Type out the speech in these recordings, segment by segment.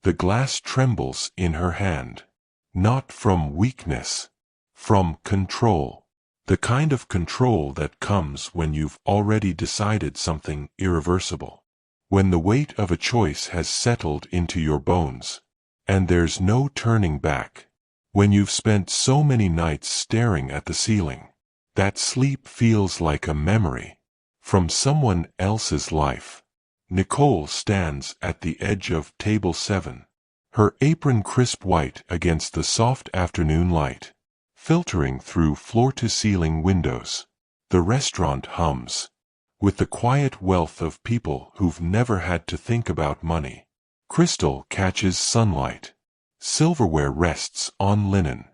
The glass trembles in her hand. Not from weakness. From control. The kind of control that comes when you've already decided something irreversible. When the weight of a choice has settled into your bones. And there's no turning back. When you've spent so many nights staring at the ceiling. That sleep feels like a memory. From someone else's life. Nicole stands at the edge of table 7. Her apron crisp white against the soft afternoon light. Filtering through floor-to-ceiling windows. The restaurant hums. With the quiet wealth of people who've never had to think about money. Crystal catches sunlight. Silverware rests on linen.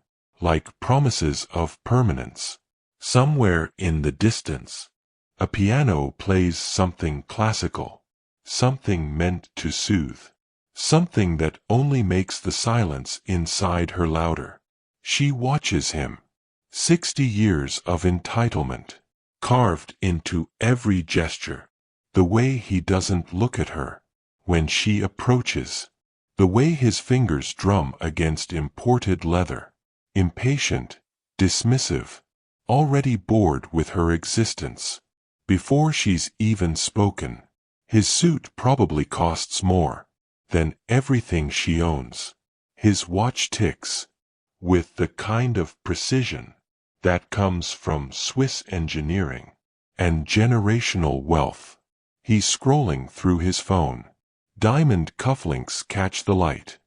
Like promises of permanence. Somewhere in the distance. A piano plays something classical. Something meant to soothe. Something that only makes the silence inside her louder. She watches him. 60 years of entitlement. Carved into every gesture. The way he doesn't look at her. When she approaches. The way his fingers drum against imported leather. Impatient. Dismissive. Already bored with her existence. Before she's even spoken. His suit probably costs more. Than everything she owns. His watch ticks. With the kind of precision that comes from Swiss engineering and generational wealth. He's scrolling through his phone. Diamond cufflinks catch the light.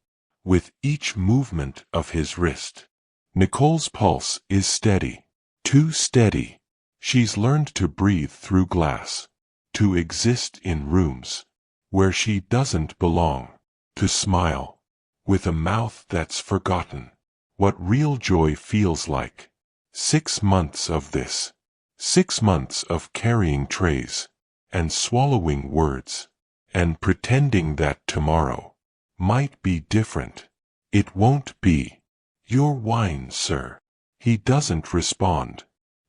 With each movement of his wrist. Nicole's pulse is steady. Too steady. She's learned to breathe through glass. To exist in rooms where she doesn't belong. To smile with a mouth that's forgotten. What real joy feels like. 6 months of this. 6 months of carrying trays. And swallowing words. And pretending that tomorrow might be different. It won't be. Your wine, sir. He doesn't respond.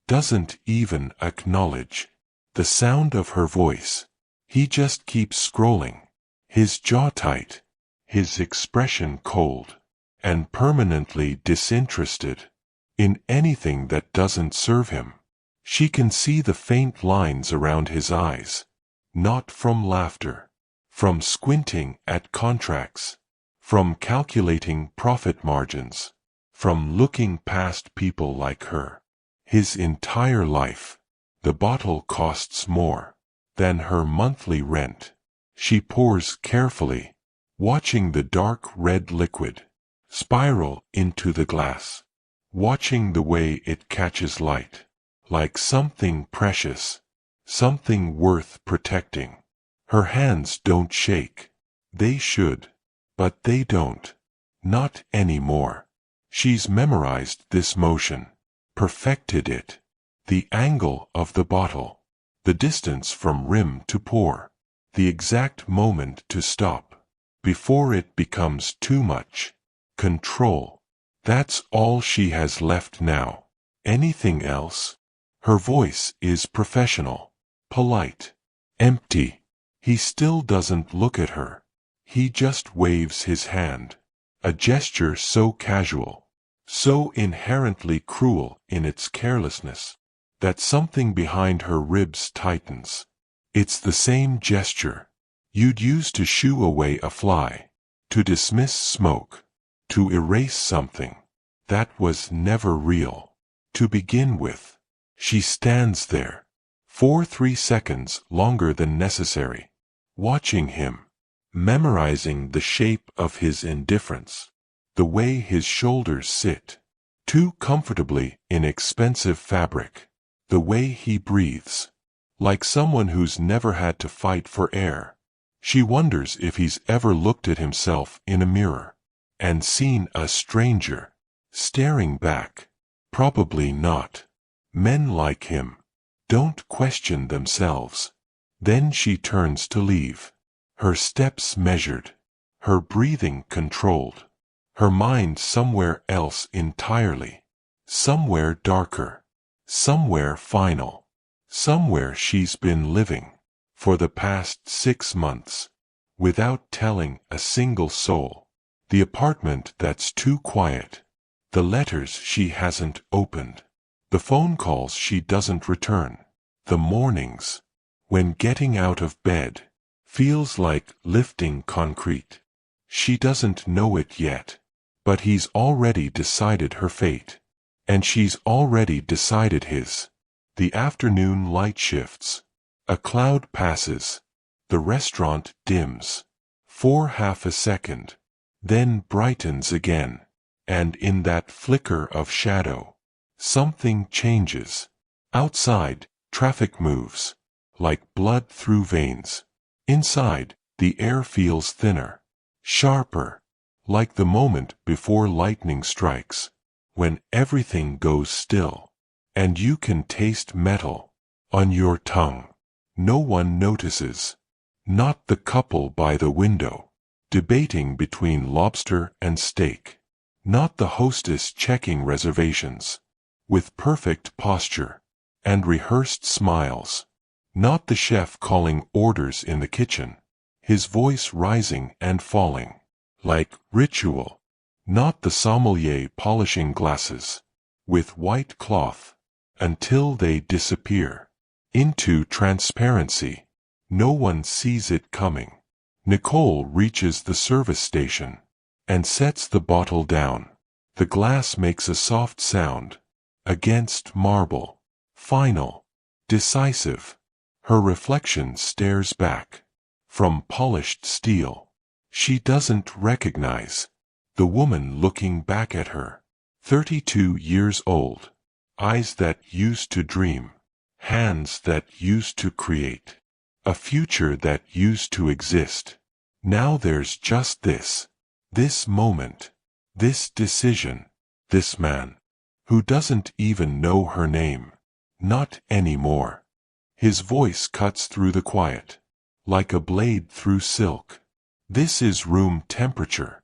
Doesn't even acknowledge the sound of her voice. He just keeps scrolling. His jaw tight. His expression cold. And permanently disinterested in anything that doesn't serve him. She can see the faint lines around his eyes. Not from laughter. From squinting at contracts. From calculating profit margins. From looking past people like her. His entire life. The bottle costs more than her monthly rent. She pours carefully. Watching the dark red liquid spiral into the glass. Watching the way it catches light. Like something precious. Something worth protecting. Her hands don't shake. They should. But they don't. Not anymore. She's memorized this motion. Perfected it. The angle of the bottle. The distance from rim to pour. The exact moment to stop. Before it becomes too much. Control. That's all she has left now. Anything else? Her voice is professional. Polite. Empty. He still doesn't look at her. He just waves his hand. A gesture so casual. So inherently cruel in its carelessness. That something behind her ribs tightens. It's the same gesture you'd use to shoo away a fly. To dismiss smoke. To erase something that was never real. To begin with. She stands there. For 3 seconds longer than necessary. Watching him. Memorizing the shape of his indifference. The way his shoulders sit. Too comfortably in expensive fabric. The way he breathes. Like someone who's never had to fight for air. She wonders if he's ever looked at himself in a mirror. And seen a stranger. Staring back. Probably not. Men like him don't question themselves. Then she turns to leave. Her steps measured. Her breathing controlled. Her mind somewhere else entirely. Somewhere darker. Somewhere final. Somewhere she's been living. For the past 6 months. Without telling a single soul. The apartment that's too quiet. The letters she hasn't opened. The phone calls she doesn't return. The mornings, when getting out of bed feels like lifting concrete. She doesn't know it yet, but he's already decided her fate. And she's already decided his. The afternoon light shifts. A cloud passes. The restaurant dims. For half a second. Then brightens again. And in that flicker of shadow, something changes. Outside, traffic moves. Like blood through veins. Inside, the air feels thinner. Sharper. Like the moment before lightning strikes. When everything goes still. And you can taste metal on your tongue. No one notices. Not the couple by the window, debating between lobster and steak. Not the hostess checking reservations, with perfect posture and rehearsed smiles. Not the chef calling orders in the kitchen, his voice rising and falling, like ritual. Not the sommelier polishing glasses, with white cloth, until they disappear into transparency. No one sees it coming. Nicole reaches the service station and sets the bottle down. The glass makes a soft sound against marble. Final, decisive. Her reflection stares back from polished steel. She doesn't recognize the woman looking back at her. 32 years old. Eyes that used to dream. Hands that used to create. A future that used to exist. Now there's just this. This moment. This decision. This man. Who doesn't even know her name. Not anymore. His voice cuts through the quiet. Like a blade through silk. This is room temperature.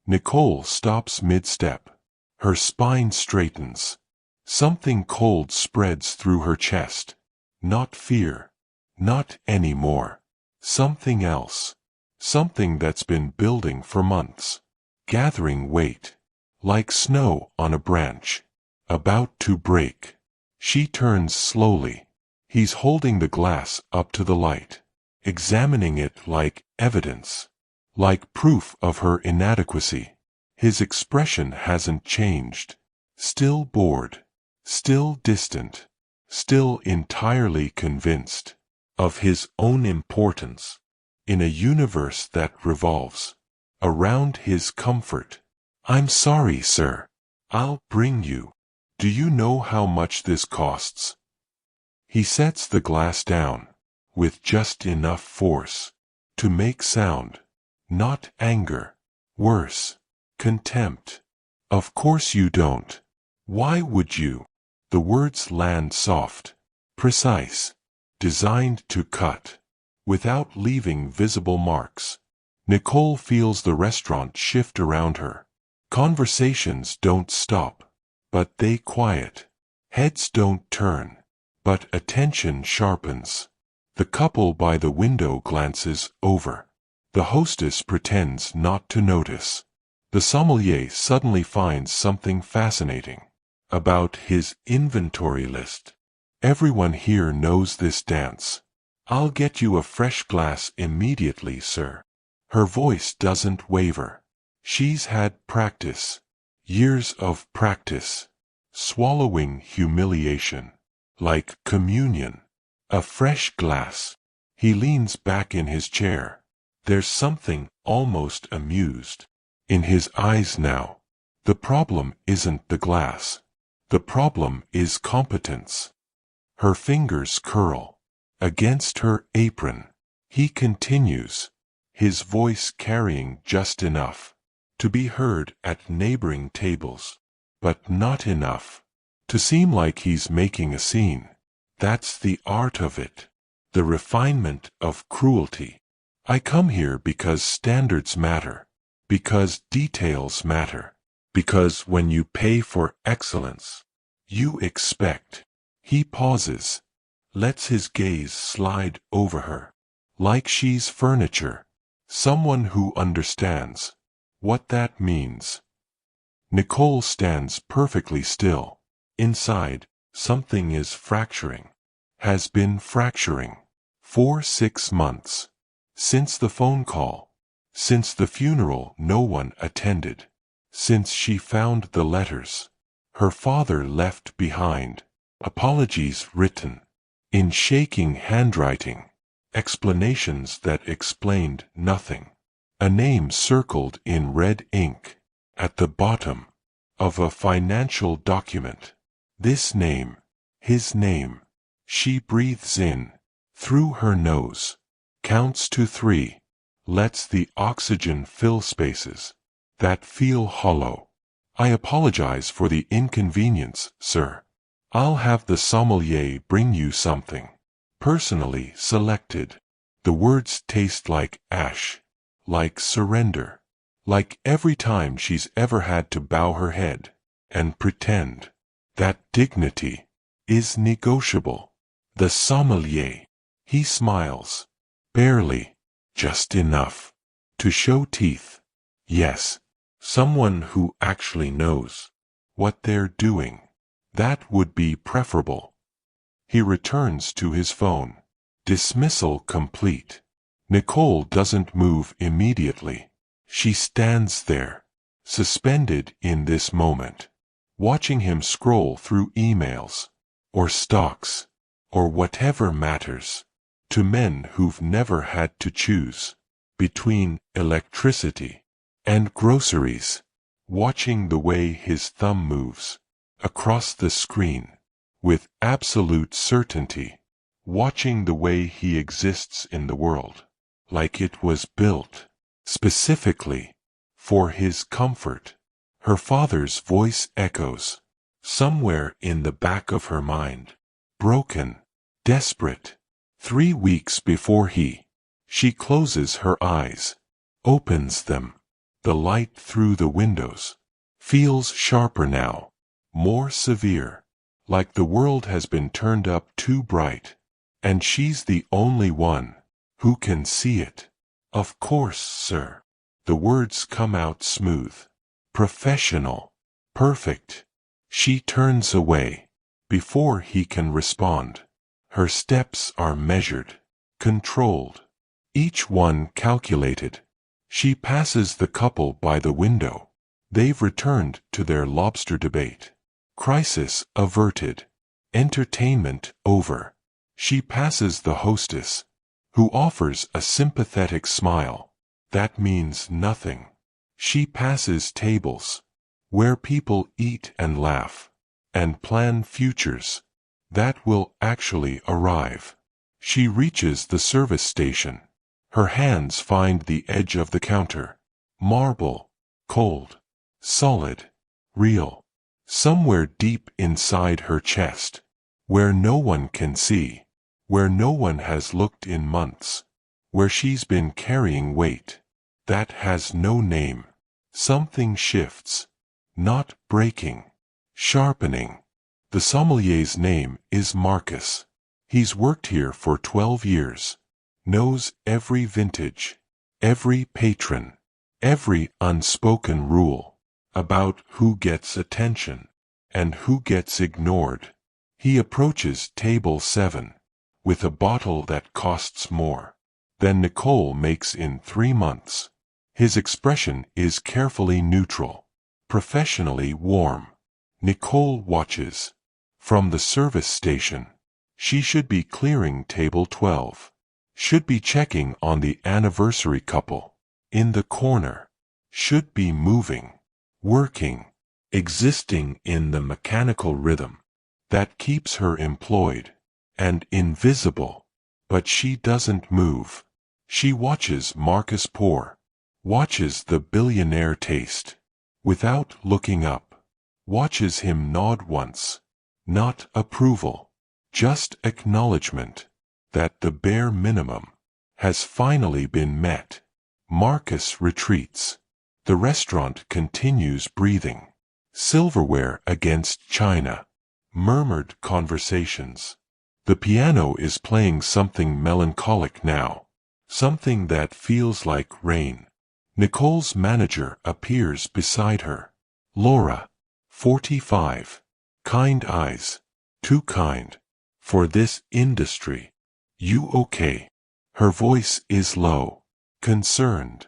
Nicole stops mid-step. Her spine straightens. Something cold spreads through her chest. Not fear. Not anymore. Something else. Something that's been building for months. Gathering weight. Like snow on a branch. About to break. She turns slowly. He's holding the glass up to the light. Examining it like evidence. Like proof of her inadequacy. His expression hasn't changed. Still bored. Still distant. Still entirely convinced of his own importance in a universe that revolves around his comfort. I'm sorry, sir. I'll bring you. Do you know how much this costs? He sets the glass down with just enough force to make sound. Not anger. Worse. Contempt. Of course you don't. Why would you? The words land soft, precise, designed to cut, without leaving visible marks. Nicole feels the restaurant shift around her. Conversations don't stop, but they quiet. Heads don't turn, but attention sharpens. The couple by the window glances over. The hostess pretends not to notice. The sommelier suddenly finds something fascinating about his inventory list. Everyone here knows this dance. I'll get you a fresh glass immediately, sir. Her voice doesn't waver. She's had practice. Years of practice. Swallowing humiliation. Like communion. A fresh glass. He leans back in his chair. There's something almost amused in his eyes now. The problem isn't the glass. The problem is competence. Her fingers curl against her apron. He continues, his voice carrying just enough to be heard at neighboring tables, but not enough to seem like he's making a scene. That's the art of it, the refinement of cruelty. I come here because standards matter, because details matter, because when you pay for excellence, you expect. He pauses, lets his gaze slide over her, like she's furniture, someone who understands what that means. Nicole stands perfectly still. Inside, something is fracturing. Has been fracturing. For 6 months. Since the phone call. Since the funeral no one attended. Since she found the letters her father left behind. Apologies written in shaking handwriting. Explanations that explained nothing. A name circled in red ink at the bottom of a financial document. This name, his name. She breathes in through her nose, counts to 3, lets the oxygen fill spaces that feel hollow. I apologize for the inconvenience, sir. I'll have the sommelier bring you something personally selected. The words taste like ash, like surrender, like every time she's ever had to bow her head and pretend that dignity is negotiable. The sommelier, he smiles, barely, just enough to show teeth. Yes, someone who actually knows what they're doing. That would be preferable. He returns to his phone. Dismissal complete. Nicole doesn't move immediately. She stands there, suspended in this moment, watching him scroll through emails, or stocks, or whatever matters, to men who've never had to choose between electricity and groceries, watching the way his thumb moves across the screen, with absolute certainty, watching the way he exists in the world, like it was built specifically for his comfort. Her father's voice echoes somewhere in the back of her mind, broken, desperate. 3 weeks before she closes her eyes, opens them. The light through the windows feels sharper now, more severe, like the world has been turned up too bright, and she's the only one who can see it. Of course, sir. The words come out smooth, professional, perfect. She turns away before he can respond. Her steps are measured, controlled, each one calculated. She passes the couple by the window. They've returned to their lobster debate. Crisis averted. Entertainment over. She passes the hostess, who offers a sympathetic smile. That means nothing. She passes tables, where people eat and laugh, and plan futures that will actually arrive. She reaches the service station. Her hands find the edge of the counter. Marble, cold, solid, real. Somewhere deep inside her chest, where no one can see, where no one has looked in months, where she's been carrying weight that has no name. Something shifts, not breaking, sharpening. The sommelier's name is Marcus. He's worked here for 12 years, knows every vintage, every patron, every unspoken rule about who gets attention and who gets ignored. He approaches table 7 with a bottle that costs more than Nicole makes in 3 months. His expression is carefully neutral, professionally warm. Nicole watches from the service station. She should be clearing table 12. Should be checking on the anniversary couple in the corner. Should be moving, working, existing in the mechanical rhythm that keeps her employed and invisible. But she doesn't move. She watches Marcus pour, watches the billionaire taste, without looking up, watches him nod once. Not approval, just acknowledgement that the bare minimum has finally been met. Marcus retreats. The restaurant continues breathing. Silverware against china. Murmured conversations. The piano is playing something melancholic now. Something that feels like rain. Nicole's manager appears beside her. Laura, 45. Kind eyes. Too kind. For this industry. You okay? Her voice is low. Concerned.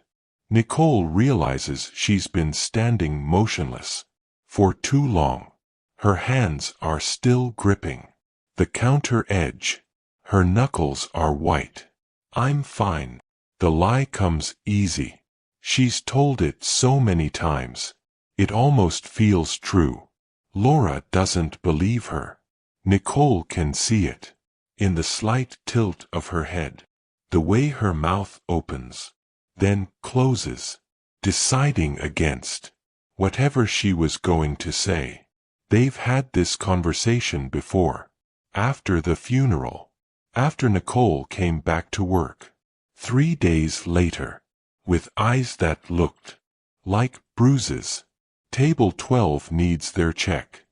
Nicole realizes she's been standing motionless for too long. Her hands are still gripping the counter edge. Her knuckles are white. I'm fine. The lie comes easy. She's told it so many times. It almost feels true. Laura doesn't believe her. Nicole can see it. In the slight tilt of her head. The way her mouth opens. Then closes. Deciding against whatever she was going to say. They've had this conversation before. After the funeral. After Nicole came back to work. 3 days later. With eyes that looked like bruises. Table 12 needs their check.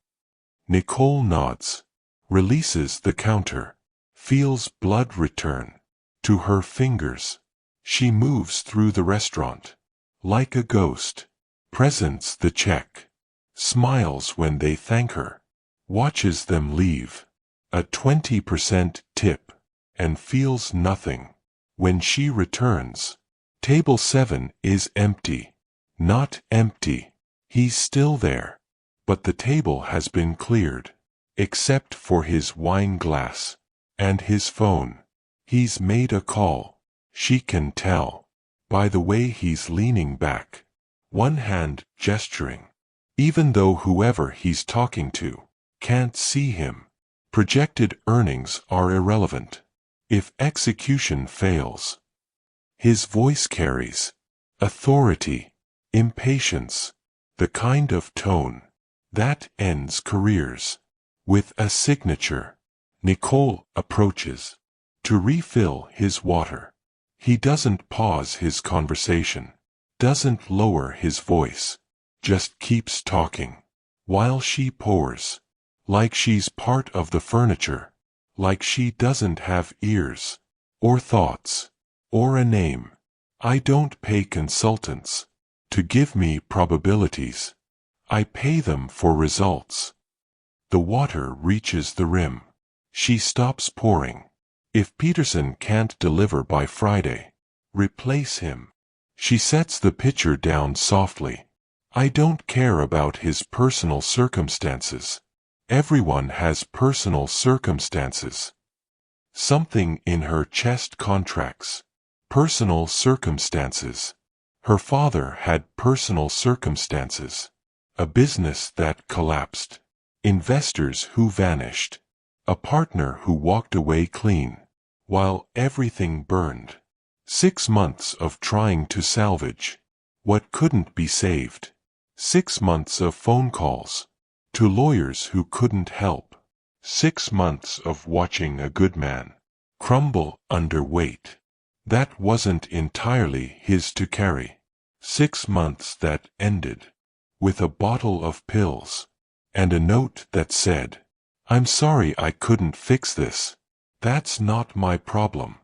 Nicole nods. Releases the counter. Feels blood return to her fingers. She moves through the restaurant. Like a ghost. Presents the check. Smiles when they thank her. Watches them leave. A 20% tip. And feels nothing. When she returns. Table 7 is empty. Not empty. He's still there. But the table has been cleared. Except for his wine glass. And his phone. He's made a call. She can tell. By the way he's leaning back. One hand gesturing. Even though whoever he's talking to can't see him. Projected earnings are irrelevant. If execution fails. His voice carries authority, impatience, the kind of tone that ends careers. With a signature, Nicole approaches to refill his water. He doesn't pause his conversation, doesn't lower his voice, just keeps talking while she pours, like she's part of the furniture, like she doesn't have ears or thoughts. Or a name. I don't pay consultants to give me probabilities. I pay them for results. The water reaches the rim. She stops pouring. If Peterson can't deliver by Friday, replace him. She sets the pitcher down softly. I don't care about his personal circumstances. Everyone has personal circumstances. Something in her chest contracts. Personal circumstances. Her father had personal circumstances. A business that collapsed. Investors who vanished. A partner who walked away clean. While everything burned. 6 months of trying to salvage what couldn't be saved. 6 months of phone calls to lawyers who couldn't help. 6 months of watching a good man crumble under weight. That wasn't entirely his to carry. 6 months that ended with a bottle of pills and a note that said, I'm sorry I couldn't fix this. That's not my problem.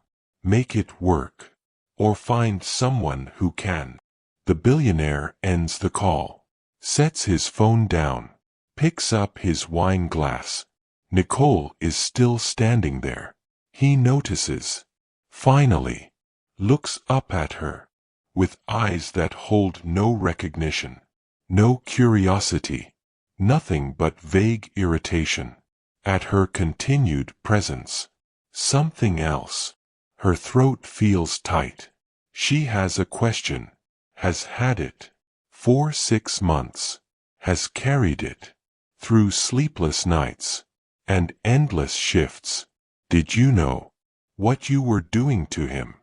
Make it work. Or find someone who can. The billionaire ends the call. Sets his phone down. Picks up his wine glass. Nicole is still standing there. He notices. Finally. Looks up at her. With eyes that hold no recognition. No curiosity. Nothing but vague irritation. At her continued presence. Something else. Her throat feels tight. She has a question. Has had it. For 6 months. Has carried it. Through sleepless nights. And endless shifts. Did you know what you were doing to him?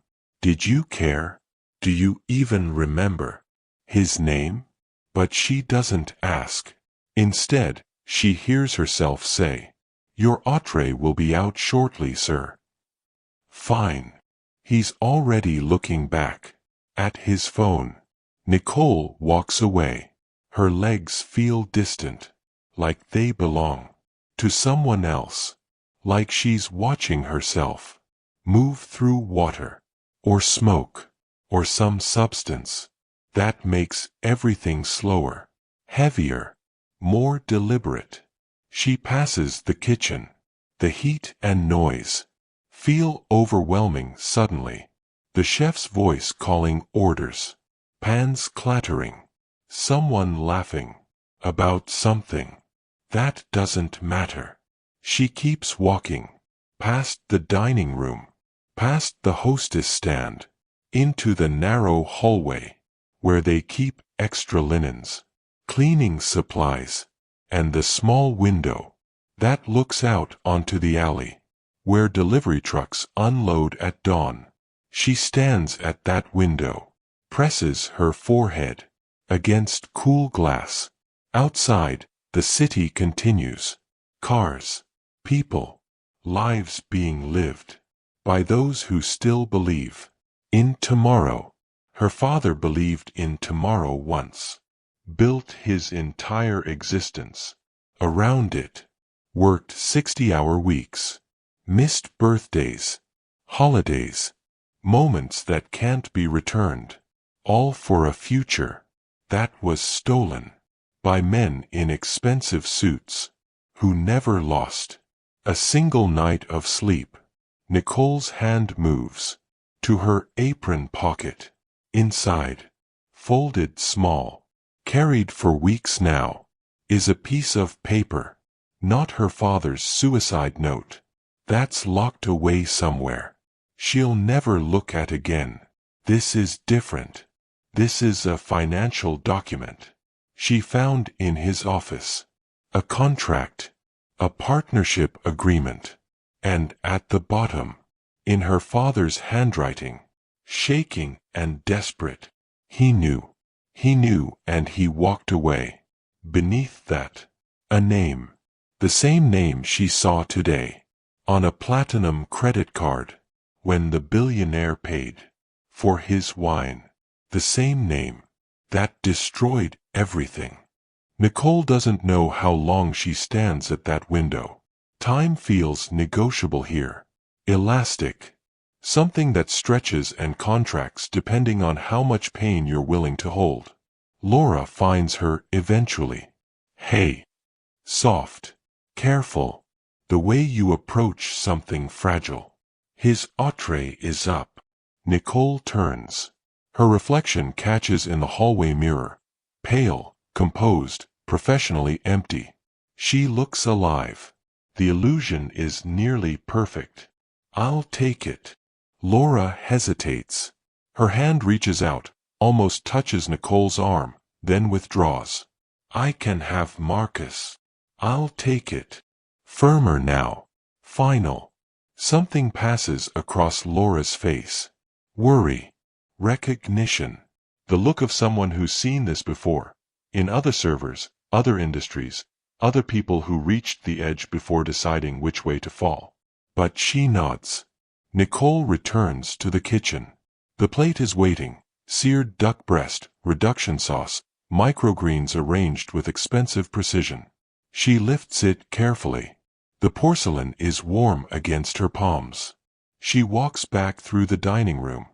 Did you care? Do you even remember his name? But she doesn't ask. Instead, she hears herself say, Your entree will be out shortly, sir. Fine. He's already looking back at his phone. Nicole walks away. Her legs feel distant, like they belong to someone else, like she's watching herself move through water, or smoke, or some substance. That makes everything slower, heavier, more deliberate. She passes the kitchen. The heat and noise feel overwhelming suddenly. The chef's voice calling orders. Pans clattering. Someone laughing. About something. That doesn't matter. She keeps walking. Past the dining room. Past the hostess stand. Into the narrow hallway, where they keep extra linens, cleaning supplies, and the small window that looks out onto the alley, where delivery trucks unload at dawn. She stands at that window, presses her forehead against cool glass. Outside, the city continues. Cars, people, lives being lived by those who still believe in tomorrow. Her father believed in tomorrow once, built his entire existence around it, worked 60-hour weeks, missed birthdays, holidays, moments that can't be returned, all for a future that was stolen by men in expensive suits who never lost a single night of sleep. Nicole's hand moves to her apron pocket. Inside, folded small, carried for weeks now, is a piece of paper. Not her father's suicide note. That's locked away somewhere. She'll never look at again. This is different. This is a financial document she found in his office. A contract. A partnership agreement. And at the bottom, in her father's handwriting, shaking and desperate, he knew, and he walked away. Beneath that, a name. The same name she saw today, on a platinum credit card, when the billionaire paid for his wine. The same name that destroyed everything. Nicole doesn't know how long she stands at that window. Time feels negotiable here. Elastic. Something that stretches and contracts depending on how much pain you're willing to hold. Laura finds her eventually. Hey. Soft. Careful. The way you approach something fragile. His entree is up. Nicole turns. Her reflection catches in the hallway mirror. Pale, composed, professionally empty. She looks alive. The illusion is nearly perfect. I'll take it. Laura hesitates. Her hand reaches out, almost touches Nicole's arm, then withdraws. I can have Marcus. I'll take it. Firmer now. Final. Something passes across Laura's face. Worry. Recognition. The look of someone who's seen this before. In other servers, other industries, other people who reached the edge before deciding which way to fall. But she nods. Nicole returns to the kitchen. The plate is waiting. Seared duck breast, reduction sauce, microgreens arranged with expensive precision. She lifts it carefully. The porcelain is warm against her palms. She walks back through the dining room.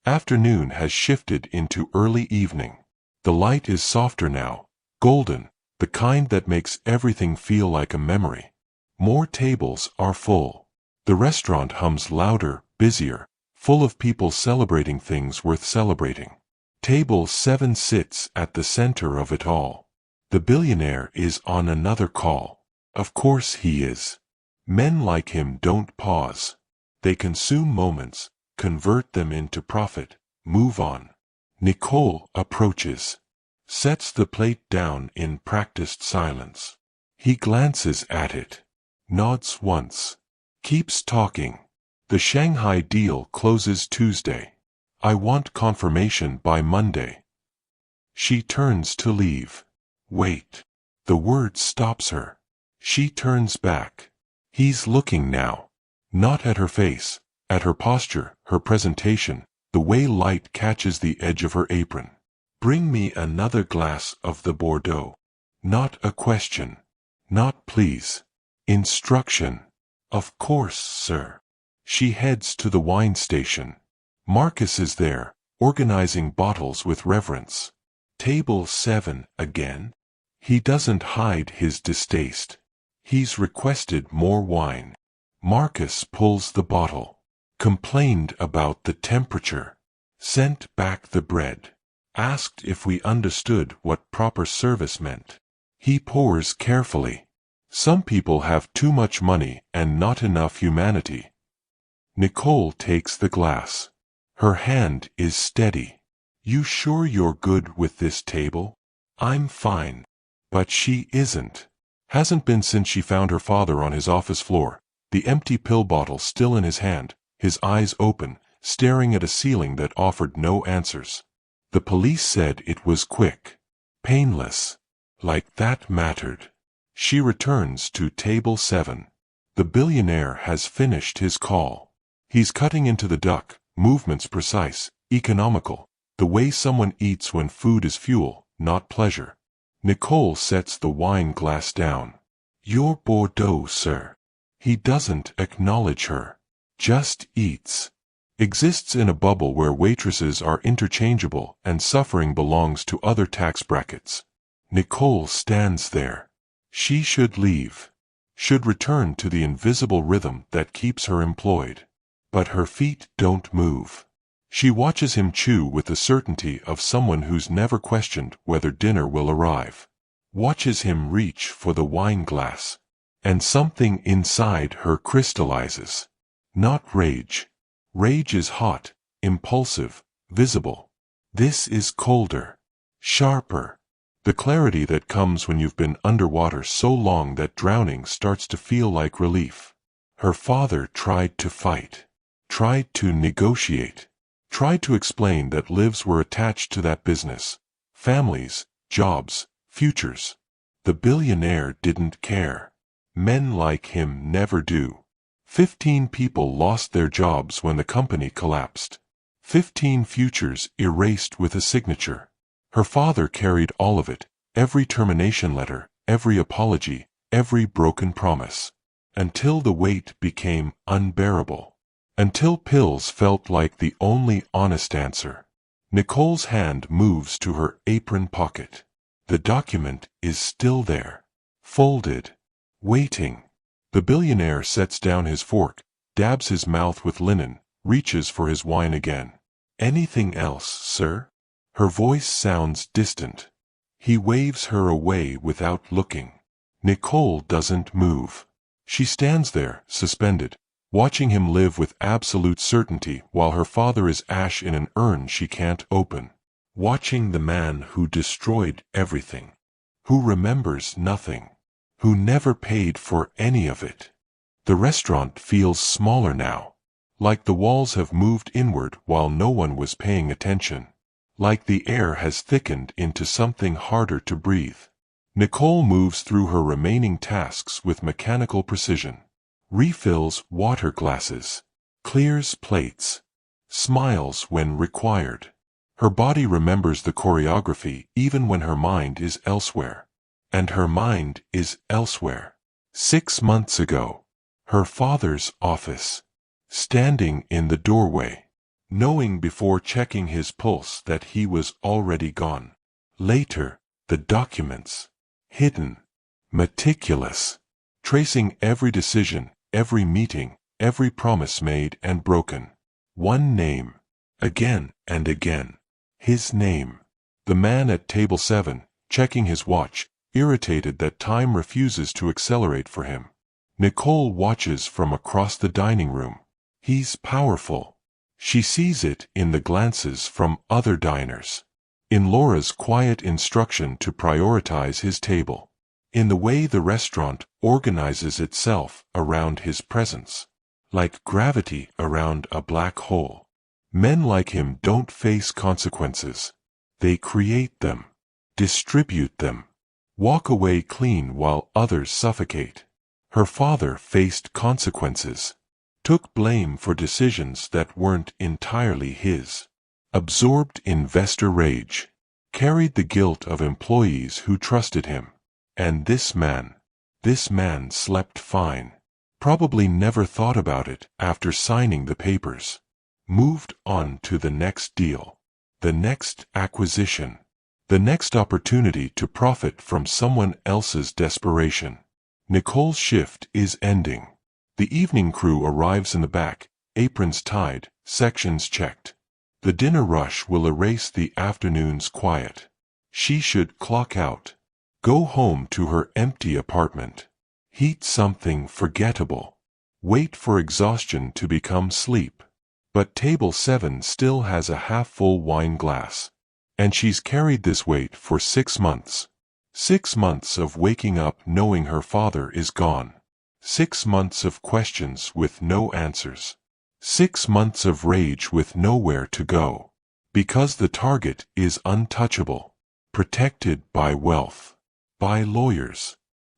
Afternoon has shifted into early evening. The light is softer now, golden, the kind that makes everything feel like a memory. More tables are full. The restaurant hums louder, busier, full of people celebrating things worth celebrating. Table 7 sits at the center of it all. The billionaire is on another call. Of course he is. Men like him don't pause. They consume moments, convert them into profit, move on. Nicole approaches. Sets the plate down in practiced silence. He glances at it. Nods once. Keeps talking. The Shanghai deal closes Tuesday. I want confirmation by Monday. She turns to leave. Wait. The word stops her. She turns back. He's looking now. Not at her face, at her posture, her presentation, the way light catches the edge of her apron. Bring me another glass of the Bordeaux. Not a question. Not please. Instruction. Of course, sir. She heads to the wine station. Marcus is there, organizing bottles with reverence. Table 7 again? He doesn't hide his distaste. He's requested more wine. Marcus pulls the bottle. Complained about the temperature. Sent back the bread. Asked if we understood what proper service meant. He pours carefully. Some people have too much money and not enough humanity. Nicole takes the glass. Her hand is steady. You sure you're good with this table? I'm fine. But she isn't. Hasn't been since she found her father on his office floor, the empty pill bottle still in his hand, his eyes open, staring at a ceiling that offered no answers. The police said it was quick. Painless. Like that mattered. She returns to table 7. The billionaire has finished his call. He's cutting into the duck, movements precise, economical, the way someone eats when food is fuel, not pleasure. Nicole sets the wine glass down. Your Bordeaux, sir. He doesn't acknowledge her. Just eats. Exists in a bubble where waitresses are interchangeable and suffering belongs to other tax brackets. Nicole stands there. She should leave. Should return to the invisible rhythm that keeps her employed. But her feet don't move. She watches him chew with the certainty of someone who's never questioned whether dinner will arrive. Watches him reach for the wine glass. And something inside her crystallizes. Not rage. Rage is hot, impulsive, visible. This is colder. Sharper. The clarity that comes when you've been underwater so long that drowning starts to feel like relief. Her father tried to fight. Tried to negotiate. Tried to explain that lives were attached to that business. Families, jobs, futures. The billionaire didn't care. Men like him never do. 15 people lost their jobs when the company collapsed. 15 futures erased with a signature. Her father carried all of it, every termination letter, every apology, every broken promise. Until the weight became unbearable. Until pills felt like the only honest answer. Nicole's hand moves to her apron pocket. The document is still there. Folded. Waiting. The billionaire sets down his fork, dabs his mouth with linen, reaches for his wine again. Anything else, sir? Her voice sounds distant. He waves her away without looking. Nicole doesn't move. She stands there, suspended, watching him live with absolute certainty while her father is ash in an urn she can't open. Watching the man who destroyed everything. Who remembers nothing. Who never paid for any of it. The restaurant feels smaller now. Like the walls have moved inward while no one was paying attention. Like the air has thickened into something harder to breathe. Nicole moves through her remaining tasks with mechanical precision. Refills water glasses. Clears plates. Smiles when required. Her body remembers the choreography even when her mind is elsewhere. And her mind is elsewhere. 6 months ago. Her father's office. Standing in the doorway. Knowing before checking his pulse that he was already gone. Later, the documents. Hidden. Meticulous. Tracing every decision, every meeting, every promise made and broken. One name. Again and again. His name. The man at table 7, checking his watch, irritated that time refuses to accelerate for him. Nicole watches from across the dining room. He's powerful. She sees it in the glances from other diners. In Laura's quiet instruction to prioritize his table. In the way the restaurant organizes itself around his presence. Like gravity around a black hole. Men like him don't face consequences. They create them. Distribute them. Walk away clean while others suffocate. Her father faced consequences. Took blame for decisions that weren't entirely his. Absorbed investor rage. Carried the guilt of employees who trusted him. And this man slept fine. Probably never thought about it after signing the papers. Moved on to the next deal. the next acquisition, the next opportunity to profit from someone else's desperation. Nicole's shift is ending. The evening crew arrives in the back, aprons tied, sections checked. The dinner rush will erase the afternoon's quiet. She should clock out, go home to her empty apartment, heat something forgettable, wait for exhaustion to become sleep. But table 7 still has a half-full wine glass. And she's carried this weight for 6 months. 6 months of waking up knowing her father is gone. 6 months of questions with no answers. 6 months of rage with nowhere to go. Because the target is untouchable. Protected by wealth. By lawyers.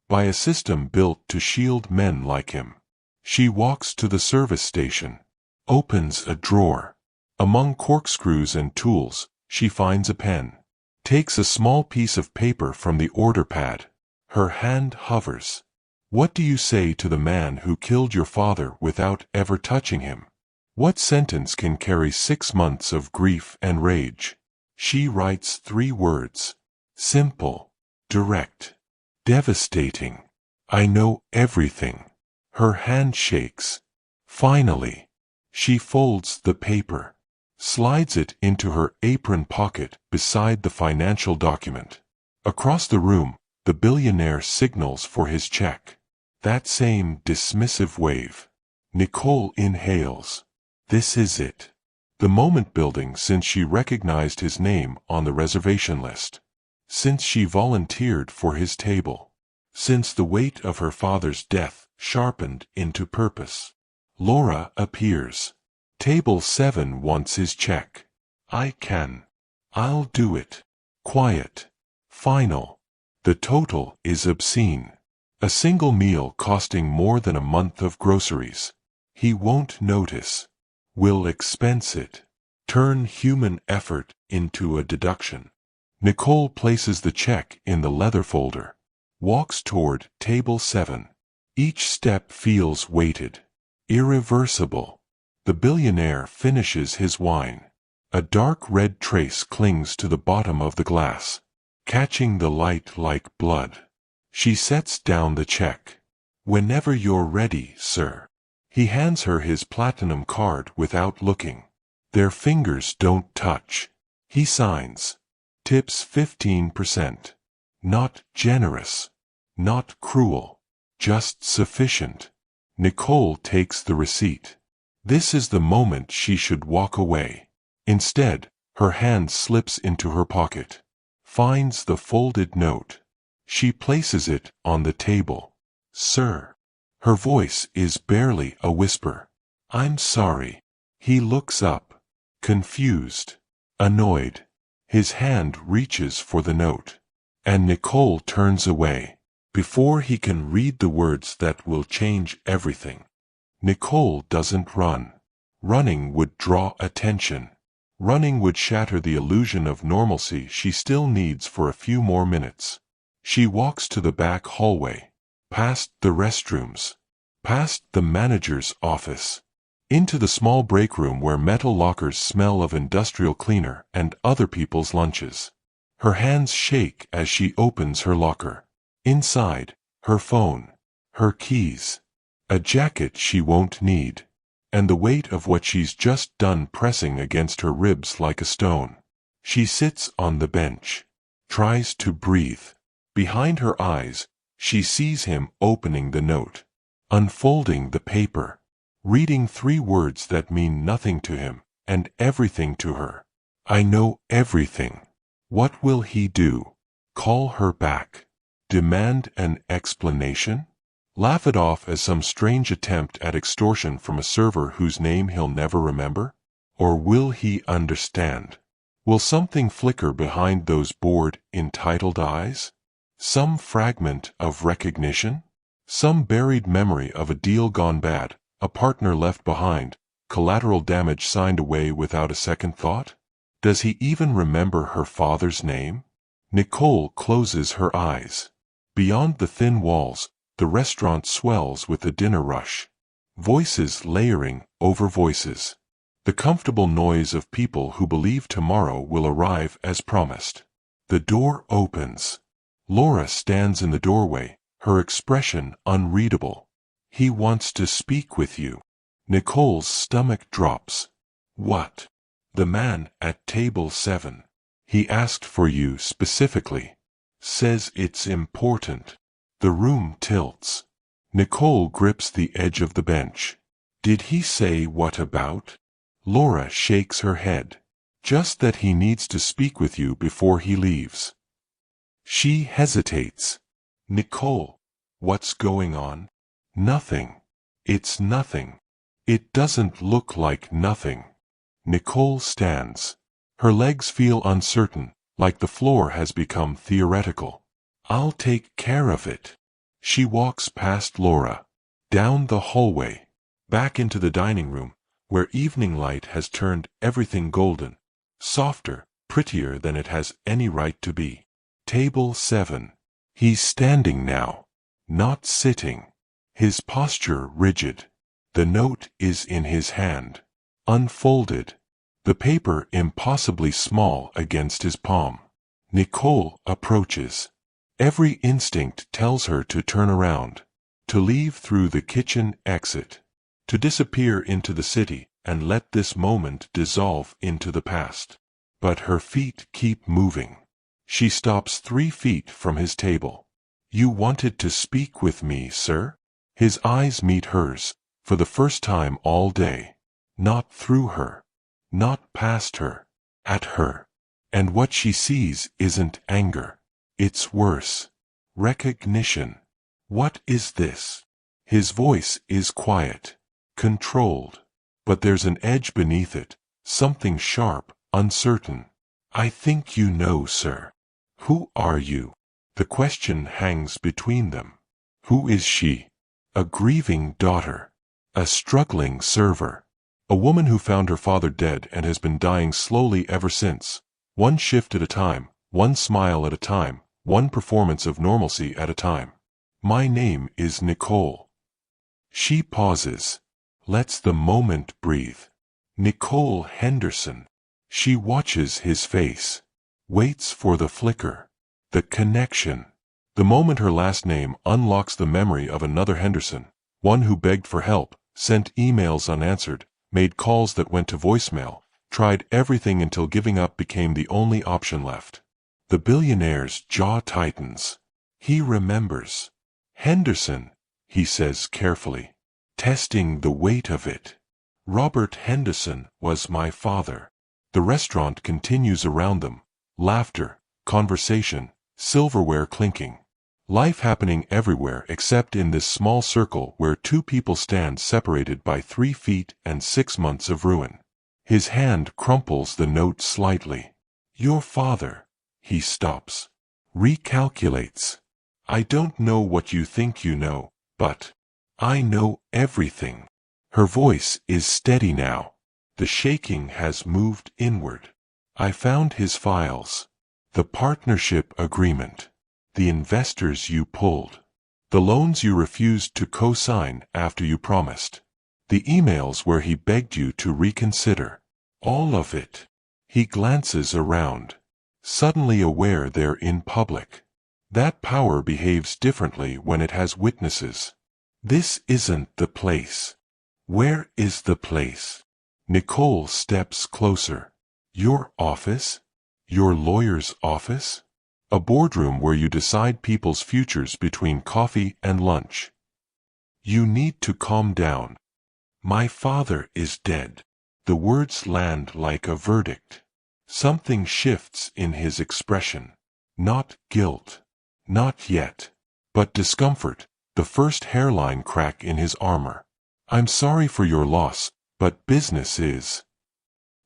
By a system built to shield men like him. She walks to the service station. Opens a drawer. Among corkscrews and tools, she finds a pen. Takes a small piece of paper from the order pad. Her hand hovers. What do you say to the man who killed your father without ever touching him? What sentence can carry 6 months of grief and rage? She writes 3 words. Simple. Direct. Devastating. I know everything. Her hand shakes. Finally. She folds the paper. Slides it into her apron pocket beside the financial document. Across the room, the billionaire signals for his check. That same dismissive wave. Nicole inhales. This is it. The moment building since she recognized his name on the reservation list. Since she volunteered for his table. Since the weight of her father's death sharpened into purpose. Laura appears. Table 7 wants his check. I can. I'll do it. Quiet. Final. The total is obscene. A single meal costing more than a month of groceries. He won't notice. Will expense it. Turn human effort into a deduction. Nicole places the check in the leather folder. Walks toward table 7. Each step feels weighted. Irreversible. The billionaire finishes his wine. A dark red trace clings to the bottom of the glass, catching the light like blood. She sets down the check. Whenever you're ready, sir. He hands her his platinum card without looking. Their fingers don't touch. He signs. Tips 15%. Not generous. Not cruel. Just sufficient. Nicole takes the receipt. This is the moment she should walk away. Instead, her hand slips into her pocket. Finds the folded note. She places it on the table. Sir. Her voice is barely a whisper. I'm sorry. He looks up. Confused. Annoyed. His hand reaches for the note. And Nicole turns away. Before he can read the words that will change everything. Nicole doesn't run. Running would draw attention. Running would shatter the illusion of normalcy she still needs for a few more minutes. She walks to the back hallway. Past the restrooms. Past the manager's office. Into the small break room where metal lockers smell of industrial cleaner and other people's lunches. Her hands shake as she opens her locker. Inside, her phone. Her keys. A jacket she won't need. And the weight of what she's just done pressing against her ribs like a stone. She sits on the bench. Tries to breathe. Behind her eyes, she sees him opening the note. Unfolding the paper. Reading 3 words that mean nothing to him, and everything to her. I know everything. What will he do? Call her back? Demand an explanation? Laugh it off as some strange attempt at extortion from a server whose name he'll never remember? Or will he understand? Will something flicker behind those bored, entitled eyes? Some fragment of recognition? Some buried memory of a deal gone bad, a partner left behind, collateral damage signed away without a second thought? Does he even remember her father's name? Nicole closes her eyes. Beyond the thin walls, the restaurant swells with the dinner rush. Voices layering over voices. The comfortable noise of people who believe tomorrow will arrive as promised. The door opens. Laura stands in the doorway, her expression unreadable. He wants to speak with you. Nicole's stomach drops. What? The man at table 7. He asked for you specifically. Says it's important. The room tilts. Nicole grips the edge of the bench. Did he say what about? Laura shakes her head. Just that he needs to speak with you before he leaves. She hesitates. Nicole, what's going on? Nothing. It's nothing. It doesn't look like nothing. Nicole stands. Her legs feel uncertain, like the floor has become theoretical. I'll take care of it. She walks past Laura, down the hallway, back into the dining room, where evening light has turned everything golden, softer, prettier than it has any right to be. Table 7. He's standing now, not sitting. His posture rigid. The note is in his hand, unfolded. The paper impossibly small against his palm. Nicole approaches. Every instinct tells her to turn around, to leave through the kitchen exit, to disappear into the city and let this moment dissolve into the past. But her feet keep moving. She stops 3 feet from his table. You wanted to speak with me, sir? His eyes meet hers, for the first time all day. Not through her. Not past her. At her. And what she sees isn't anger. It's worse. Recognition. What is this? His voice is quiet, controlled. But there's an edge beneath it, something sharp, uncertain. I think you know, sir. Who are you? The question hangs between them. Who is she? A grieving daughter. A struggling server. A woman who found her father dead and has been dying slowly ever since. One shift at a time, one smile at a time, one performance of normalcy at a time. My name is Nicole. She pauses. Lets the moment breathe. Nicole Henderson. She watches his face. Waits for the flicker. The connection. The moment her last name unlocks the memory of another Henderson, one who begged for help, sent emails unanswered, made calls that went to voicemail, tried everything until giving up became the only option left. The billionaire's jaw tightens. He remembers. Henderson, he says carefully, testing the weight of it. Robert Henderson was my father. The restaurant continues around them. Laughter, conversation, silverware clinking. Life happening everywhere except in this small circle where 2 people stand separated by 3 feet and 6 months of ruin. His hand crumples the note slightly. Your father. He stops. Recalculates. I don't know what you think you know, but I know everything. Her voice is steady now. The shaking has moved inward. I found his files. The partnership agreement. The investors you pulled. The loans you refused to co-sign after you promised. The emails where he begged you to reconsider. All of it. He glances around. Suddenly aware they're in public. That power behaves differently when it has witnesses. This isn't the place. Where is the place? Nicole steps closer. Your office? Your lawyer's office? A boardroom where you decide people's futures between coffee and lunch. You need to calm down. My father is dead. The words land like a verdict. Something shifts in his expression. Not guilt. Not yet. But discomfort, the first hairline crack in his armor. I'm sorry for your loss, but business is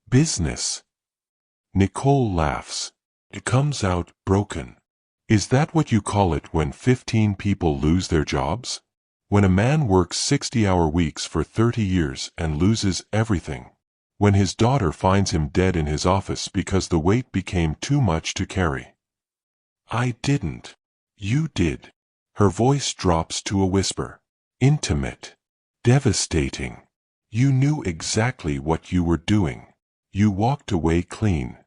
business. Nicole laughs. It comes out broken. Is that what you call it when 15 people lose their jobs? When a man works 60-hour weeks for 30 years and loses everything? When his daughter finds him dead in his office because the weight became too much to carry? I didn't. You did. Her voice drops to a whisper. Intimate. Devastating. You knew exactly what you were doing. You walked away clean.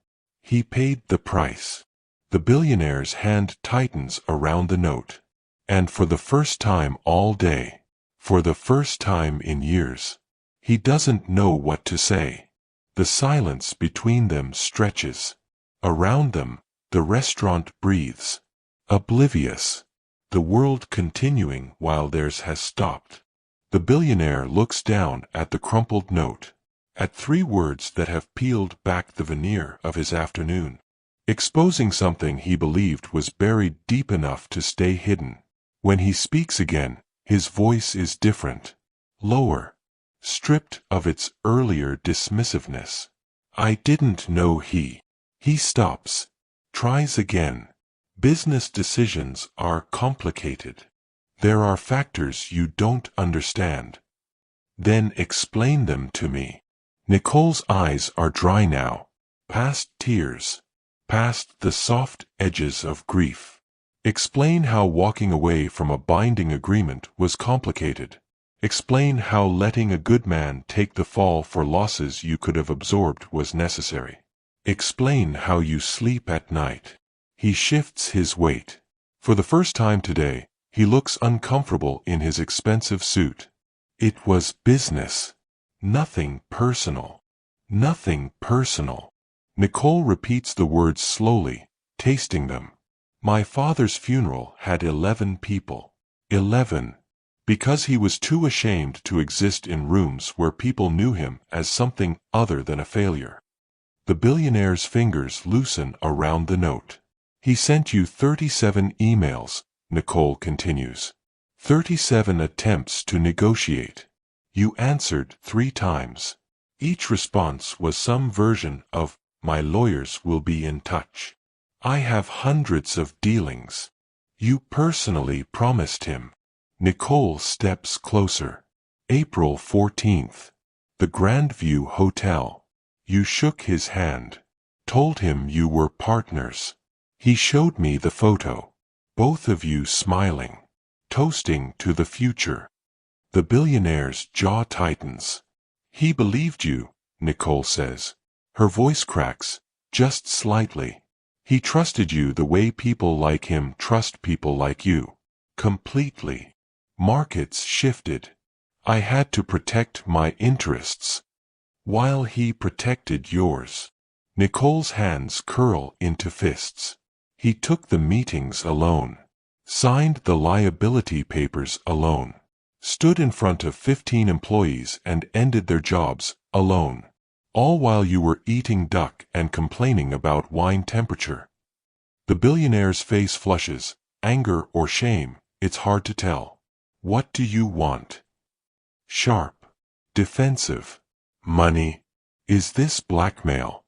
He paid the price. The billionaire's hand tightens around the note. And for the first time all day, for the first time in years, he doesn't know what to say. The silence between them stretches. Around them, the restaurant breathes. Oblivious. The world continuing while theirs has stopped. The billionaire looks down at the crumpled note, at 3 words that have peeled back the veneer of his afternoon, exposing something he believed was buried deep enough to stay hidden. When he speaks again, his voice is different, lower, stripped of its earlier dismissiveness. I didn't know he. He stops, tries again. Business decisions are complicated. There are factors you don't understand. Then explain them to me. Nicole's eyes are dry now, past tears, past the soft edges of grief. Explain how walking away from a binding agreement was complicated. Explain how letting a good man take the fall for losses you could have absorbed was necessary. Explain how you sleep at night. He shifts his weight. For the first time today, he looks uncomfortable in his expensive suit. It was business. Nothing personal. Nothing personal. Nicole repeats the words slowly, tasting them. My father's funeral had 11 people. 11. Because he was too ashamed to exist in rooms where people knew him as something other than a failure. The billionaire's fingers loosen around the note. He sent you 37 emails, Nicole continues. 37 attempts to negotiate. You answered 3 times. Each response was some version of, my lawyers will be in touch. I have hundreds of dealings. You personally promised him. Nicole steps closer. April 14th. The Grandview Hotel. You shook his hand. Told him you were partners. He showed me the photo. Both of you smiling. Toasting to the future. The billionaire's jaw tightens. He believed you, Nicole says. Her voice cracks, just slightly. He trusted you the way people like him trust people like you. Completely. Markets shifted. I had to protect my interests. While he protected yours. Nicole's hands curl into fists. He took the meetings alone. Signed the liability papers alone. Stood in front of 15 employees and ended their jobs alone. All while you were eating duck and complaining about wine temperature. The billionaire's face flushes, anger or shame, it's hard to tell. What do you want? Sharp. Defensive. Money. Is this blackmail?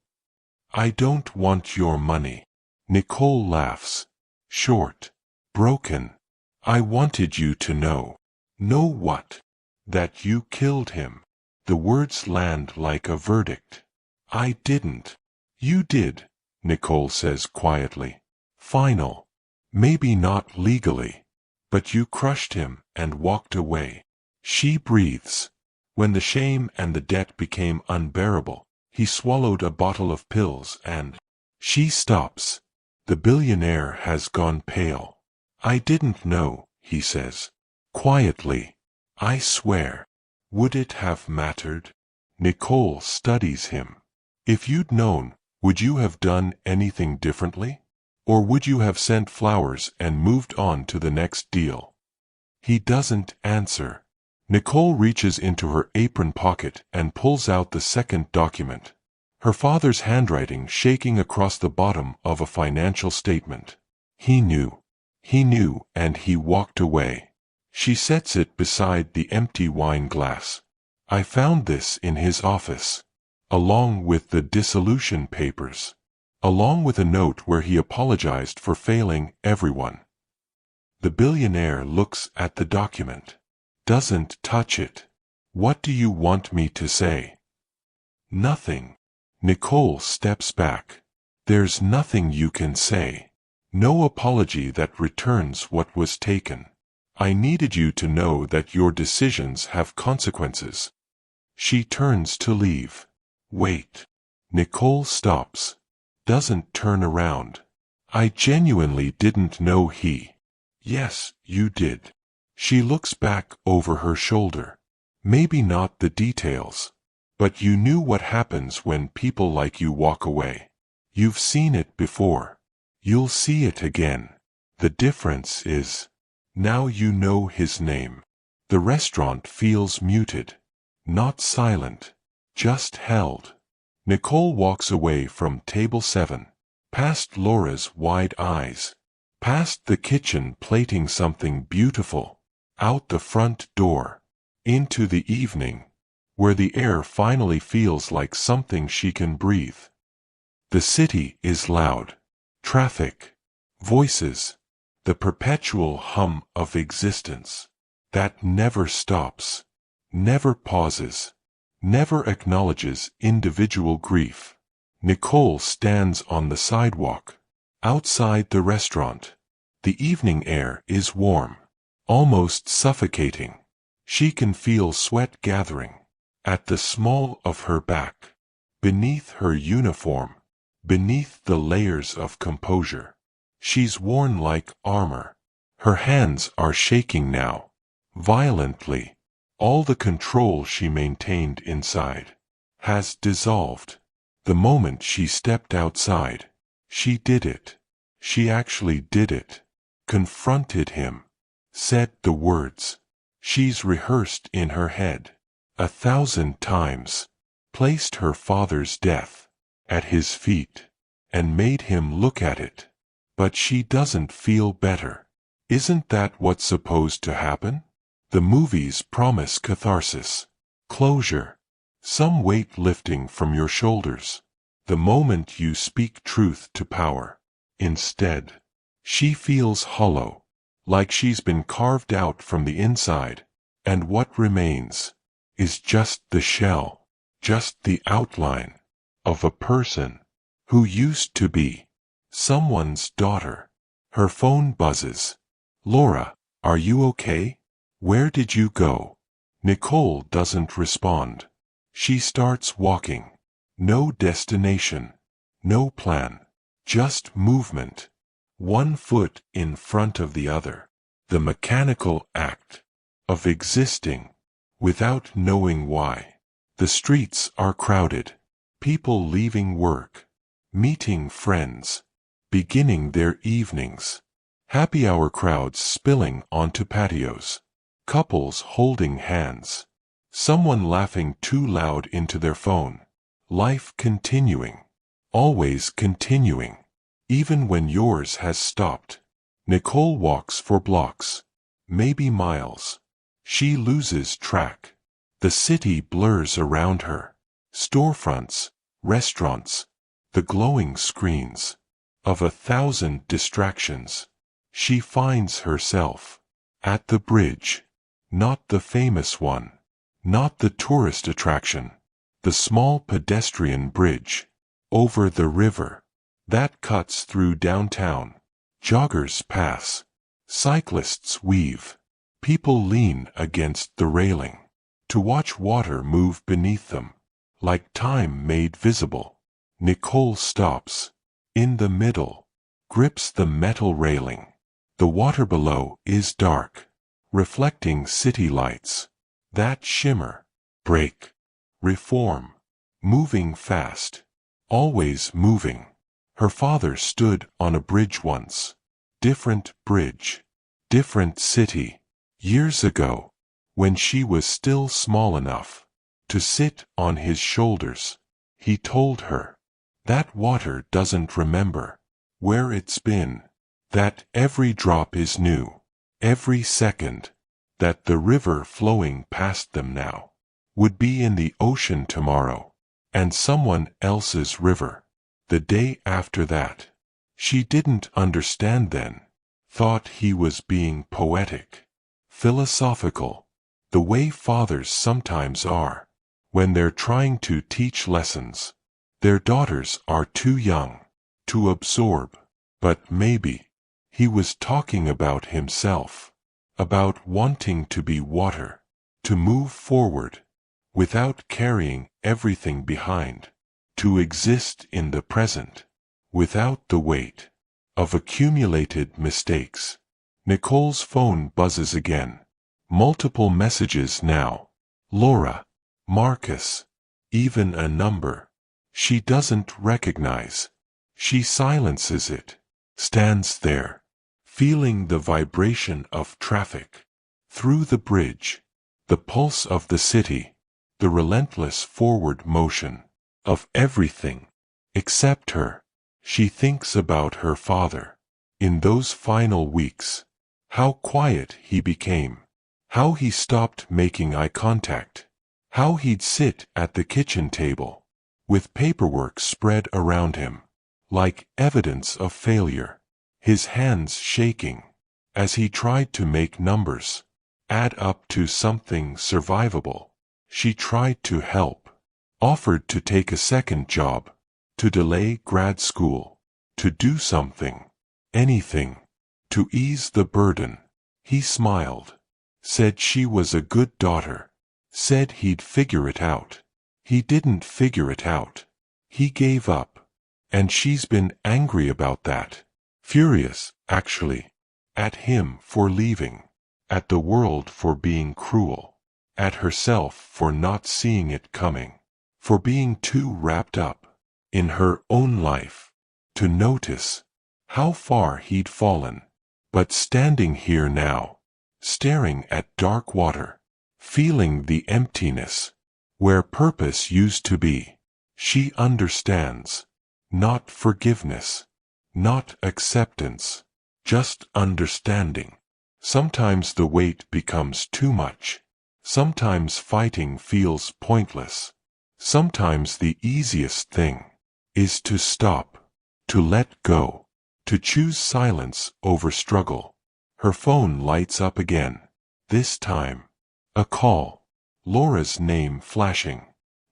I don't want your money. Nicole laughs. Short. Broken. I wanted you to know. Know what? That you killed him. The words land like a verdict. I didn't. You did, Nicole says quietly. Final. Maybe not legally. But you crushed him and walked away. She breathes. When the shame and the debt became unbearable, he swallowed a bottle of pills and... She stops. The billionaire has gone pale. I didn't know, he says. Quietly. I swear. Would it have mattered? Nicole studies him. If you'd known, would you have done anything differently? Or would you have sent flowers and moved on to the next deal? He doesn't answer. Nicole reaches into her apron pocket and pulls out the second document. Her father's handwriting shaking across the bottom of a financial statement. He knew. He knew, and he walked away. She sets it beside the empty wine glass. I found this in his office. Along with the dissolution papers. Along with a note where he apologized for failing everyone. The billionaire looks at the document. Doesn't touch it. What do you want me to say? Nothing. Nicole steps back. There's nothing you can say. No apology that returns what was taken. I needed you to know that your decisions have consequences. She turns to leave. Wait. Nicole stops. Doesn't turn around. I genuinely didn't know he. Yes, you did. She looks back over her shoulder. Maybe not the details. But you knew what happens when people like you walk away. You've seen it before. You'll see it again. The difference is, now you know his name. The restaurant feels muted. Not silent. Just held. Nicole walks away from table 7. Past Laura's wide eyes. Past the kitchen plating something beautiful. Out the front door. Into the evening, where the air finally feels like something she can breathe. The city is loud. Traffic. Voices. The perpetual hum of existence. That never stops. Never pauses. Never acknowledges individual grief. Nicole stands on the sidewalk. Outside the restaurant. The evening air is warm. Almost suffocating. She can feel sweat gathering. At the small of her back. Beneath her uniform. Beneath the layers of composure. She's worn like armor. Her hands are shaking now. Violently. All the control she maintained inside has dissolved. The moment she stepped outside, she did it. She actually did it. Confronted him. Said the words she's rehearsed in her head 1,000 times. Placed her father's death at his feet and made him look at it. But she doesn't feel better. Isn't that what's supposed to happen? The movies promise catharsis, closure, some weight lifting from your shoulders, the moment you speak truth to power. Instead, she feels hollow, like she's been carved out from the inside, and what remains is just the shell, just the outline of a person who used to be someone's daughter. Her phone buzzes. Laura, are you okay? Where did you go? Nicole doesn't respond. She starts walking. No destination. No plan. Just movement. One foot in front of the other. The mechanical act of existing without knowing why. The streets are crowded. People leaving work. Meeting friends. Beginning their evenings. Happy hour crowds spilling onto patios. Couples holding hands. Someone laughing too loud into their phone. Life continuing. Always continuing. Even when yours has stopped. Nicole walks for blocks. Maybe miles. She loses track. The city blurs around her. Storefronts, restaurants, the glowing screens of 1,000 distractions. She finds herself at the bridge. Not the famous one. Not the tourist attraction. The small pedestrian bridge. Over the river. That cuts through downtown. Joggers pass. Cyclists weave. People lean against the railing to watch water move beneath them, like time made visible. Nicole stops. In the middle. Grips the metal railing. The water below is dark. Reflecting city lights. That shimmer. Break. Reform. Moving fast. Always moving. Her father stood on a bridge once. Different bridge. Different city. Years ago. When she was still small enough to sit on his shoulders. He told her. That water doesn't remember where it's been. That every drop is new. Every second. That the river flowing past them now would be in the ocean tomorrow. And someone else's river. The day after that. She didn't understand then. Thought he was being poetic. Philosophical. The way fathers sometimes are. When they're trying to teach lessons. Their daughters are too young to absorb. But maybe he was talking about himself. About wanting to be water. To move forward. without carrying everything behind, to exist in the present, without the weight of accumulated mistakes. Nicole's phone buzzes again. Multiple messages now. Laura, Marcus, even a number she doesn't recognize. She silences it, stands there, feeling the vibration of traffic through the bridge, the pulse of the city, the relentless forward motion of everything except her. She thinks about her father. In those final weeks, how quiet he became, how he stopped making eye contact, how he'd sit at the kitchen table, with paperwork spread around him, like evidence of failure, his hands shaking, as he tried to make numbers add up to something survivable. She tried to help, offered to take a second job, to delay grad school, to do something, anything, to ease the burden. He smiled, said she was a good daughter, said he'd figure it out. He didn't figure it out. He gave up. And she's been angry about that. Furious, actually, at him for leaving, at the world for being cruel, at herself for not seeing it coming, for being too wrapped up in her own life to notice how far he'd fallen. But standing here now, staring at dark water, feeling the emptiness where purpose used to be, she understands. Not forgiveness, not acceptance, just understanding. Sometimes the weight becomes too much. Sometimes fighting feels pointless. Sometimes the easiest thing is to stop, to let go, to choose silence over struggle. Her phone lights up again. This time, a call. Laura's name flashing.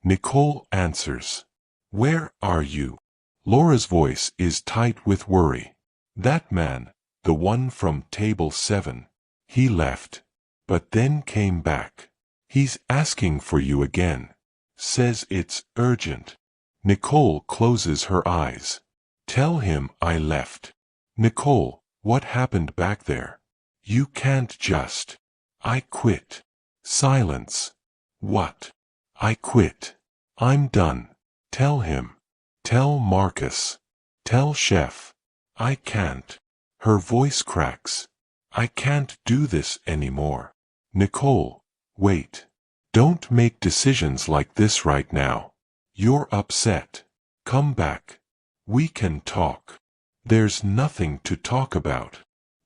Nicole answers. Where are you? Laura's voice is tight with worry. That man, the one from table 7, he left, but then came back. He's asking for you again. Says it's urgent. Nicole closes her eyes. Tell him I left. Nicole, what happened back there? You can't just. I quit. Silence. What? I quit. I'm done. Tell him. Tell Marcus. Tell Chef. I can't. Her voice cracks. I can't do this anymore. Nicole, wait. Don't make decisions like this right now. You're upset. Come back. We can talk. There's nothing to talk about.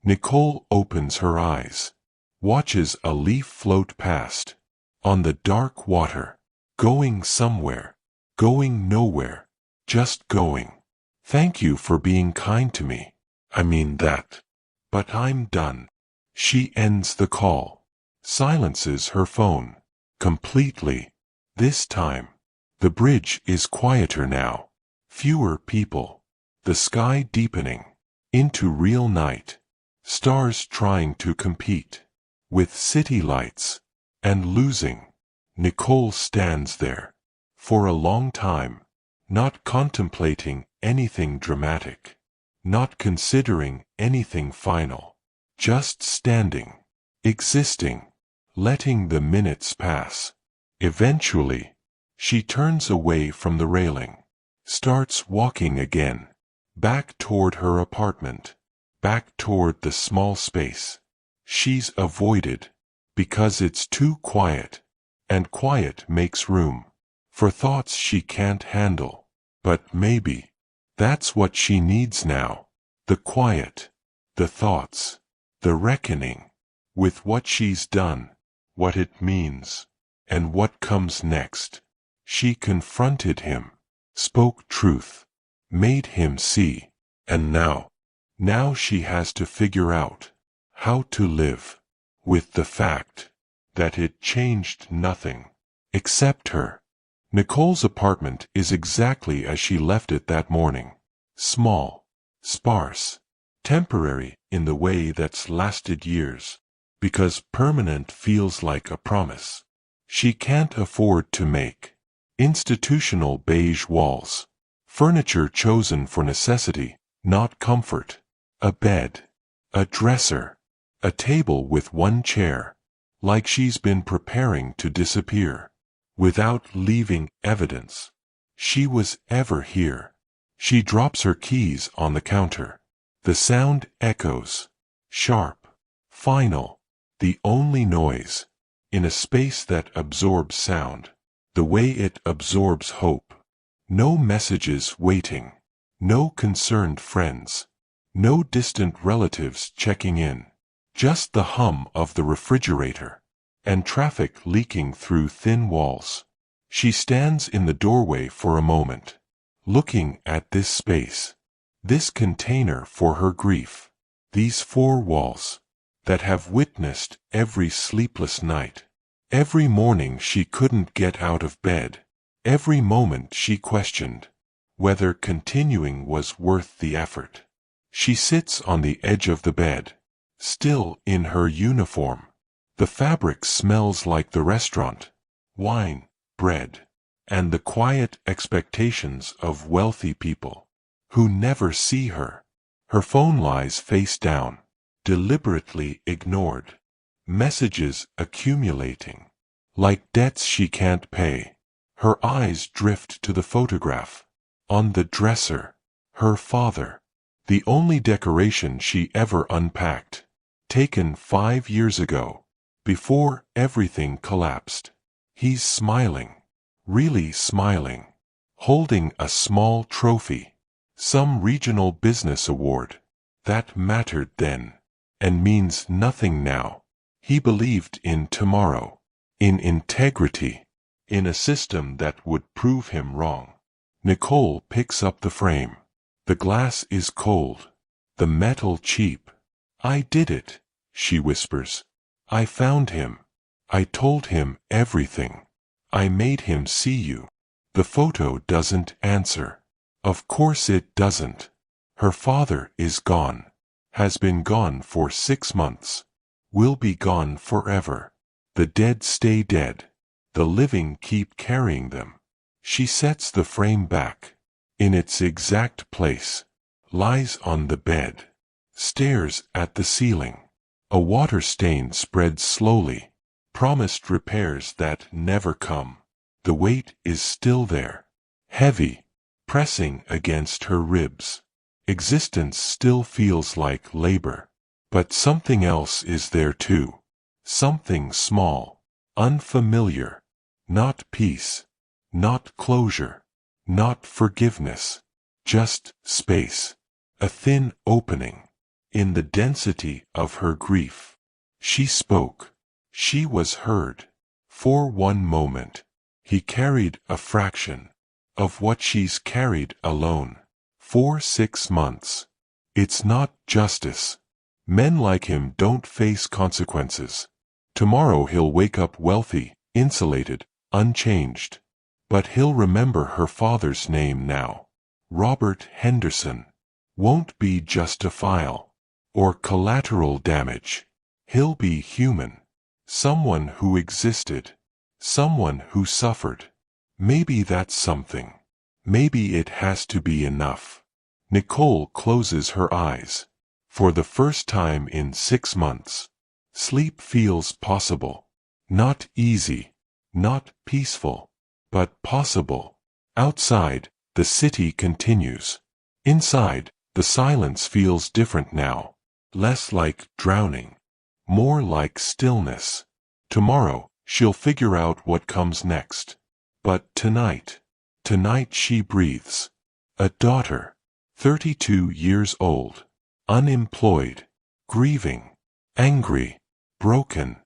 Nicole opens her eyes. Watches a leaf float past. On the dark water. Going somewhere. Going nowhere. Just going. Thank you for being kind to me. I mean that. But I'm done. She ends the call. Silences her phone. Completely. This time. The bridge is quieter now. Fewer people. The sky deepening. Into real night. Stars trying to compete. With city lights. And losing. Nicole stands there. For a long time. Not contemplating anything dramatic. Not considering anything final. Just standing. Existing. Letting the minutes pass. Eventually, she turns away from the railing. Starts walking again. Back toward her apartment. Back toward the small space she's avoided. Because it's too quiet. And quiet makes room for thoughts she can't handle. But maybe that's what she needs now. The quiet. The thoughts. The reckoning. With what she's done. What it means. And what comes next. She confronted him. Spoke truth. Made him see. And now she has to figure out how to live with the fact that it changed nothing except her. Nicole's apartment is exactly as she left it that morning. Small, sparse, temporary in the way that's lasted years, because permanent feels like a promise. She can't afford to make institutional beige walls. Furniture chosen for necessity, not comfort. A bed. A dresser. A table with one chair. Like she's been preparing to disappear. Without leaving evidence. She was ever here. She drops her keys on the counter. The sound echoes. Sharp. Final. The only noise. In a space that absorbs sound. The way it absorbs hope. No messages waiting. No concerned friends. No distant relatives checking in. Just the hum of the refrigerator. And traffic leaking through thin walls. She stands in the doorway for a moment. Looking at this space. This container for her grief. These four walls. That have witnessed every sleepless night. Every morning she couldn't get out of bed. Every moment she questioned whether continuing was worth the effort. She sits on the edge of the bed, still in her uniform. The fabric smells like the restaurant, wine, bread, and the quiet expectations of wealthy people who never see her. Her phone lies face down, deliberately ignored. Messages accumulating, like debts she can't pay. Her eyes drift to the photograph. On the dresser, her father. The only decoration she ever unpacked. Taken 5 years ago, before everything collapsed. He's smiling, really smiling, holding a small trophy. Some regional business award. That mattered then, and means nothing now. He believed in tomorrow, in integrity, in a system that would prove him wrong. Nicole picks up the frame. The glass is cold, the metal cheap. I did it, she whispers. I found him. I told him everything. I made him see you. The photo doesn't answer. Of course it doesn't. Her father is gone. Has been gone for 6 months. Will be gone forever. The dead stay dead. The living keep carrying them. She sets the frame back. In its exact place. Lies on the bed. Stares at the ceiling. A water stain spreads slowly. Promised repairs that never come. The weight is still there. Heavy. Pressing against her ribs. Existence still feels like labor. But something else is there too. Something small. Unfamiliar. Not peace. Not closure. Not forgiveness. Just space. A thin opening. In the density of her grief. She spoke. She was heard. For one moment. He carried a fraction of what she's carried alone. For 6 months. It's not justice. Men like him don't face consequences. Tomorrow he'll wake up wealthy, insulated, unchanged. But he'll remember her father's name now. Robert Henderson. Won't be just a file. Or collateral damage. He'll be human. Someone who existed. Someone who suffered. Maybe that's something. Maybe it has to be enough. Nicole closes her eyes. For the first time in 6 months. Sleep feels possible. Not easy. Not peaceful. But possible. Outside, the city continues. Inside, the silence feels different now. Less like drowning. More like stillness. Tomorrow, she'll figure out what comes next. But tonight she breathes. A daughter. 32 years old. Unemployed. Grieving. Angry. Broken.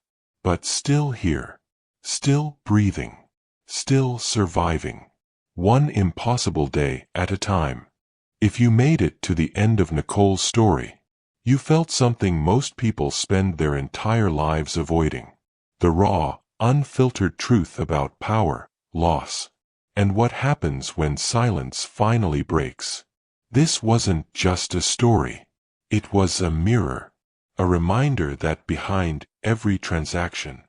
But still here. Still breathing. Still surviving. One impossible day at a time. If you made it to the end of Nicole's story, you felt something most people spend their entire lives avoiding. The raw, unfiltered truth about power, loss, and what happens when silence finally breaks. This wasn't just a story. It was a mirror. A reminder that behind every transaction,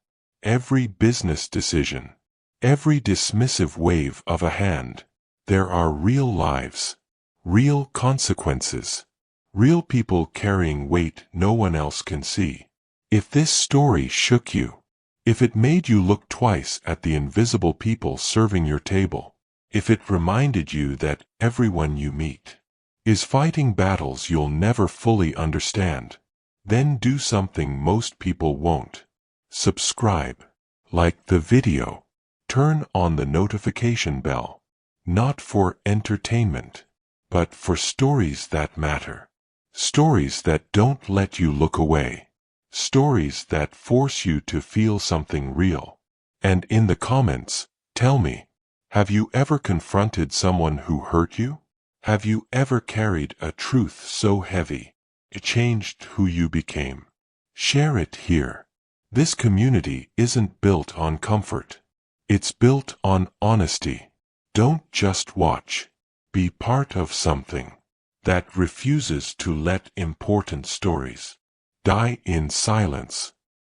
every business decision, every dismissive wave of a hand, there are real lives, real consequences, real people carrying weight no one else can see. If this story shook you, if it made you look twice at the invisible people serving your table, if it reminded you that everyone you meet is fighting battles you'll never fully understand, then do something most people won't. Subscribe, like the video, turn on the notification bell, not for entertainment, but for stories that matter. Stories that don't let you look away. Stories that force you to feel something real. And in the comments, tell me, have you ever confronted someone who hurt you? Have you ever carried a truth so heavy it changed who you became? Share it here. This community isn't built on comfort. It's built on honesty. Don't just watch. Be part of something that refuses to let important stories die in silence.